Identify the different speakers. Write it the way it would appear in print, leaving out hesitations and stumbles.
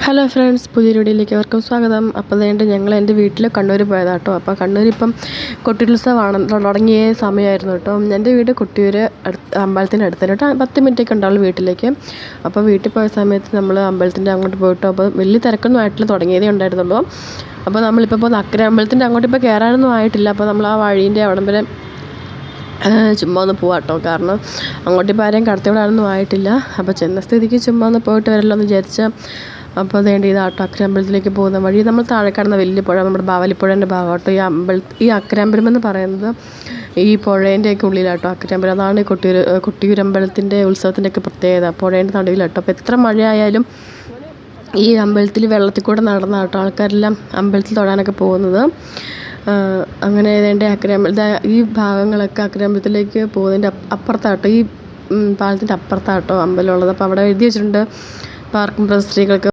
Speaker 1: Hello friends, പുതിയ വീഡിയോയിലേക്ക് അവർക്കും സ്വാഗതം. അപ്പോൾ അതുകൊണ്ട് ഞങ്ങൾ എൻ്റെ വീട്ടിൽ കണ്ണൂർ പോയതാണ് കേട്ടോ. അപ്പോൾ കണ്ണൂർ ഇപ്പം കൊട്ടിയുത്സവമാണ് തുടങ്ങിയ സമയമായിരുന്നു കേട്ടോ. എൻ്റെ വീട് കൊട്ടിയൂർ അമ്പലത്തിൻ്റെ അടുത്താണ് കേട്ടോ. 10 മിനിറ്റൊക്കെ ഉണ്ടാവുള്ളൂ വീട്ടിലേക്ക്. അപ്പോൾ വീട്ടിൽ പോയ സമയത്ത് നമ്മൾ അമ്പലത്തിൻ്റെ അങ്ങോട്ട് പോയിട്ടോ. അപ്പോൾ വലിയ തിരക്കൊന്നും ആയിട്ടില്ല, തുടങ്ങിയതേ ഉണ്ടായിരുന്നുള്ളൂ. അപ്പോൾ നമ്മളിപ്പോൾ പോകുന്ന അക്കരെ അമ്പലത്തിൻ്റെ അങ്ങോട്ട് ഇപ്പോൾ കയറാനൊന്നും ആയിട്ടില്ല. അപ്പോൾ നമ്മൾ ആ വഴീൻ്റെ അവിടം വരെ ചുമ്മാ ഒന്ന് പോവാം കേട്ടോ. കാരണം അങ്ങോട്ടിപ്പോൾ ആരെയും കടത്തിവിടാനൊന്നും ആയിട്ടില്ല. അപ്പോൾ ചെന്ന സ്ഥിതിക്ക് ചുമ്മാ ഒന്ന് പോയിട്ട് വരല്ലോ എന്ന് വിചാരിച്ചാൽ. അപ്പോൾ അതേണ്ട ഇതാട്ടോ അക്കരെ അമ്പലത്തിലേക്ക് പോകുന്ന വഴി. നമ്മൾ താഴെ കാണുന്ന വലിയ പുഴ നമ്മുടെ ബാവലിപ്പുഴേൻ്റെ ഭാഗമാട്ടോ. ഈ അക്കരമ്പലം എന്ന് പറയുന്നത് ഈ പുഴേൻ്റെയൊക്കെ ഉള്ളിലാട്ടോ അക്കരമ്പലം. അതാണ് കൊട്ടിയൂരമ്പലത്തിൻ്റെ ഉത്സവത്തിൻ്റെയൊക്കെ പ്രത്യേകത, പുഴേൻ്റെ നടുവിലാട്ടോ. അപ്പോൾ എത്ര മഴയായാലും ഈ അമ്പലത്തിൽ വെള്ളത്തിൽ കൂടെ നടന്നാട്ടോ ആൾക്കാരെല്ലാം അമ്പലത്തിൽ തൊഴാനൊക്കെ പോകുന്നത്. അങ്ങനെ ഏതാണ്ട് ഈ ഭാഗങ്ങളൊക്കെ അക്കരമ്പലത്തിലേക്ക് പോകുന്നതിൻ്റെ അപ്പുറത്താട്ടോ, ഈ പാലത്തിൻ്റെ അപ്പുറത്താട്ടോ അമ്പലമുള്ളത്. അപ്പോൾ അവിടെ എഴുതി വെച്ചിട്ടുണ്ട് പാർക്കും സ്ത്രീകൾക്ക്